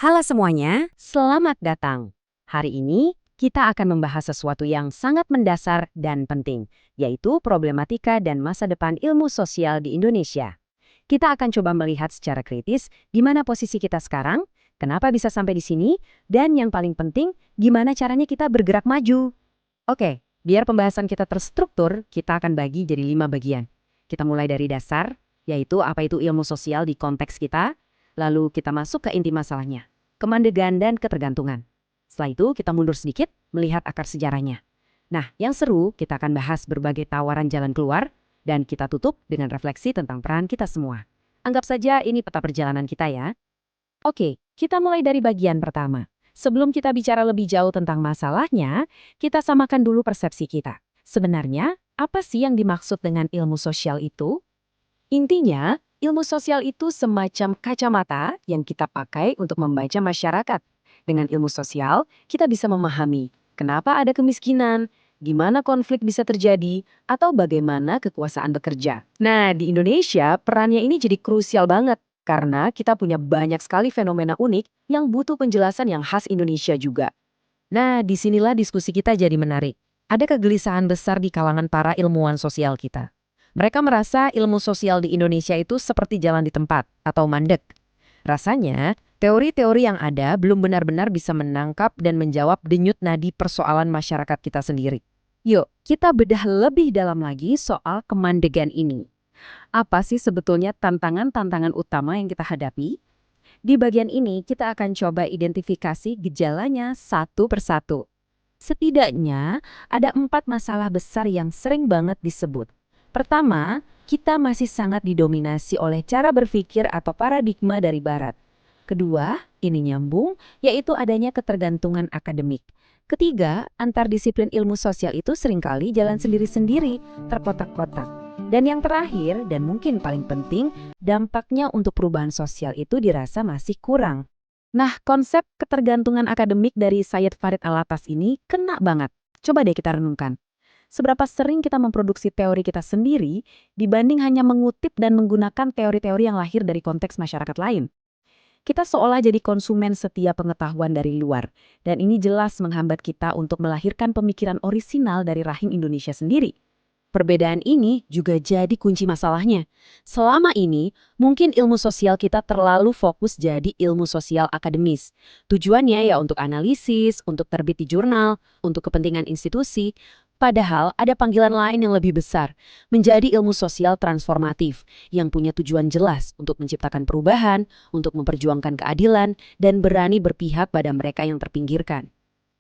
Halo semuanya, selamat datang. Hari ini kita akan membahas sesuatu yang sangat mendasar dan penting, yaitu problematika dan masa depan ilmu sosial di Indonesia. Kita akan coba melihat secara kritis di mana posisi kita sekarang, kenapa bisa sampai di sini, dan yang paling penting, gimana caranya kita bergerak maju. Oke, biar pembahasan kita terstruktur, kita akan bagi jadi 5 bagian. Kita mulai dari dasar, yaitu apa itu ilmu sosial di konteks kita. Lalu kita masuk ke inti masalahnya, kemandegan dan ketergantungan. Setelah itu kita mundur sedikit, melihat akar sejarahnya. Nah, yang seru kita akan bahas berbagai tawaran jalan keluar, dan kita tutup dengan refleksi tentang peran kita semua. Anggap saja ini peta perjalanan kita ya. Oke, kita mulai dari bagian pertama. Sebelum kita bicara lebih jauh tentang masalahnya, kita samakan dulu persepsi kita. Sebenarnya, apa sih yang dimaksud dengan ilmu sosial itu? Intinya, ilmu sosial itu semacam kacamata yang kita pakai untuk membaca masyarakat. Dengan ilmu sosial, kita bisa memahami kenapa ada kemiskinan, gimana konflik bisa terjadi, atau bagaimana kekuasaan bekerja. Nah, di Indonesia, perannya ini jadi krusial banget karena kita punya banyak sekali fenomena unik yang butuh penjelasan yang khas Indonesia juga. Nah, disinilah diskusi kita jadi menarik. Ada kegelisahan besar di kalangan para ilmuwan sosial kita. Mereka merasa ilmu sosial di Indonesia itu seperti jalan di tempat atau mandek. Rasanya, teori-teori yang ada belum benar-benar bisa menangkap dan menjawab denyut nadi persoalan masyarakat kita sendiri. Yuk, kita bedah lebih dalam lagi soal kemandegan ini. Apa sih sebetulnya tantangan-tantangan utama yang kita hadapi? Di bagian ini, kita akan coba identifikasi gejalanya satu persatu. Setidaknya, ada 4 masalah besar yang sering banget disebut. Pertama, kita masih sangat didominasi oleh cara berpikir atau paradigma dari Barat. Kedua, ini nyambung, yaitu adanya ketergantungan akademik. Ketiga, antardisiplin ilmu sosial itu seringkali jalan sendiri-sendiri, terkotak-kotak. Dan yang terakhir, dan mungkin paling penting, dampaknya untuk perubahan sosial itu dirasa masih kurang. Nah, konsep ketergantungan akademik dari Sayyid Farid Alatas ini kena banget. Coba deh kita renungkan. Seberapa sering kita memproduksi teori kita sendiri dibanding hanya mengutip dan menggunakan teori-teori yang lahir dari konteks masyarakat lain. Kita seolah jadi konsumen setia pengetahuan dari luar, dan ini jelas menghambat kita untuk melahirkan pemikiran orisinal dari rahim Indonesia sendiri. Perbedaan ini juga jadi kunci masalahnya. Selama ini, mungkin ilmu sosial kita terlalu fokus jadi ilmu sosial akademis. Tujuannya ya untuk analisis, untuk terbit di jurnal, untuk kepentingan institusi. Padahal ada panggilan lain yang lebih besar, menjadi ilmu sosial transformatif, yang punya tujuan jelas untuk menciptakan perubahan, untuk memperjuangkan keadilan, dan berani berpihak pada mereka yang terpinggirkan.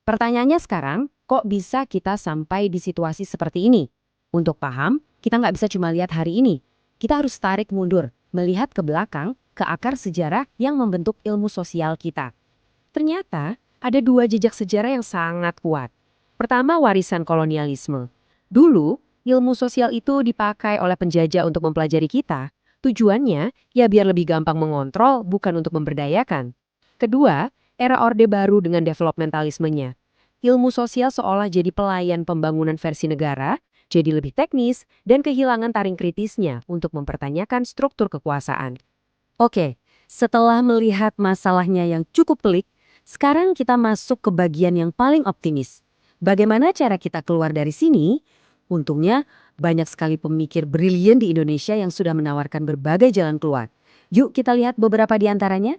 Pertanyaannya sekarang, kok bisa kita sampai di situasi seperti ini? Untuk paham, kita nggak bisa cuma lihat hari ini. Kita harus tarik mundur, melihat ke belakang, ke akar sejarah yang membentuk ilmu sosial kita. Ternyata, ada 2 jejak sejarah yang sangat kuat. Pertama, warisan kolonialisme. Dulu, ilmu sosial itu dipakai oleh penjajah untuk mempelajari kita. Tujuannya, ya biar lebih gampang mengontrol, bukan untuk memberdayakan. Kedua, era Orde Baru dengan developmentalismenya. Ilmu sosial seolah jadi pelayan pembangunan versi negara, jadi lebih teknis, dan kehilangan taring kritisnya untuk mempertanyakan struktur kekuasaan. Oke, setelah melihat masalahnya yang cukup pelik, sekarang kita masuk ke bagian yang paling optimis. Bagaimana cara kita keluar dari sini? Untungnya, banyak sekali pemikir brilian di Indonesia yang sudah menawarkan berbagai jalan keluar. Yuk kita lihat beberapa di antaranya.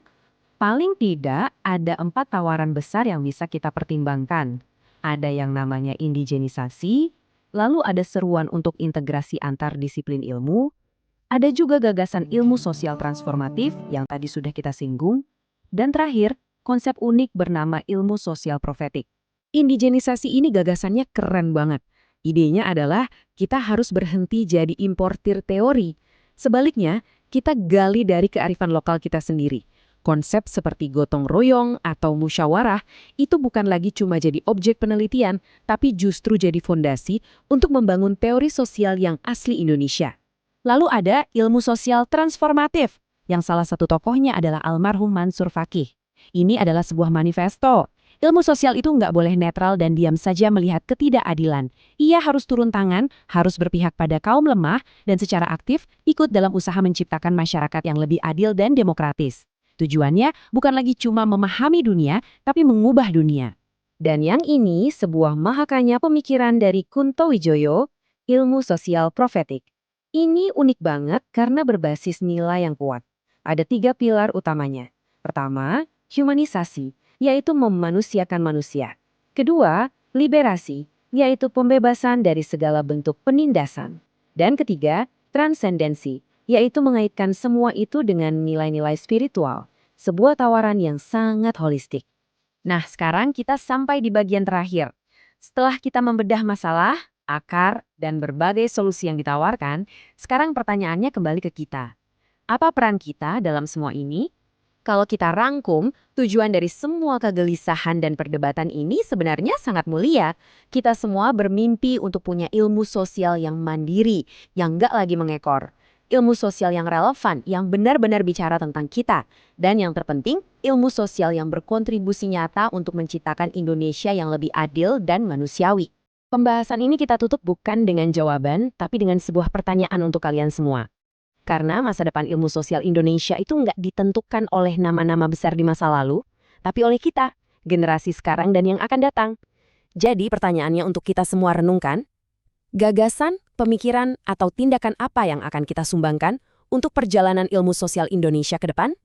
Paling tidak, ada 4 tawaran besar yang bisa kita pertimbangkan. Ada yang namanya indigenisasi, lalu ada seruan untuk integrasi antar disiplin ilmu, ada juga gagasan ilmu sosial transformatif yang tadi sudah kita singgung, dan terakhir, konsep unik bernama ilmu sosial profetik. Indigenisasi ini gagasannya keren banget. Idenya adalah kita harus berhenti jadi importir teori. Sebaliknya, kita gali dari kearifan lokal kita sendiri. Konsep seperti gotong royong atau musyawarah itu bukan lagi cuma jadi objek penelitian, tapi justru jadi fondasi untuk membangun teori sosial yang asli Indonesia. Lalu ada ilmu sosial transformatif, yang salah satu tokohnya adalah almarhum Mansur Fakih. Ini adalah sebuah manifesto. Ilmu sosial itu nggak boleh netral dan diam saja melihat ketidakadilan. Ia harus turun tangan, harus berpihak pada kaum lemah, dan secara aktif ikut dalam usaha menciptakan masyarakat yang lebih adil dan demokratis. Tujuannya bukan lagi cuma memahami dunia, tapi mengubah dunia. Dan yang ini sebuah mahakanya pemikiran dari Kunto Wijoyo, ilmu sosial profetik. Ini unik banget karena berbasis nilai yang kuat. Ada 3 pilar utamanya. Pertama, humanisasi, yaitu memanusiakan manusia. Kedua, liberasi, yaitu pembebasan dari segala bentuk penindasan. Dan ketiga, transendensi, yaitu mengaitkan semua itu dengan nilai-nilai spiritual. Sebuah tawaran yang sangat holistik. Nah, sekarang kita sampai di bagian terakhir. Setelah kita membedah masalah, akar, dan berbagai solusi yang ditawarkan, sekarang pertanyaannya kembali ke kita. Apa peran kita dalam semua ini? Kalau kita rangkum, tujuan dari semua kegelisahan dan perdebatan ini sebenarnya sangat mulia. Kita semua bermimpi untuk punya ilmu sosial yang mandiri, yang nggak lagi mengekor. Ilmu sosial yang relevan, yang benar-benar bicara tentang kita. Dan yang terpenting, ilmu sosial yang berkontribusi nyata untuk menciptakan Indonesia yang lebih adil dan manusiawi. Pembahasan ini kita tutup bukan dengan jawaban, tapi dengan sebuah pertanyaan untuk kalian semua. Karena masa depan ilmu sosial Indonesia itu nggak ditentukan oleh nama-nama besar di masa lalu, tapi oleh kita, generasi sekarang dan yang akan datang. Jadi pertanyaannya untuk kita semua renungkan, gagasan, pemikiran, atau tindakan apa yang akan kita sumbangkan untuk perjalanan ilmu sosial Indonesia ke depan?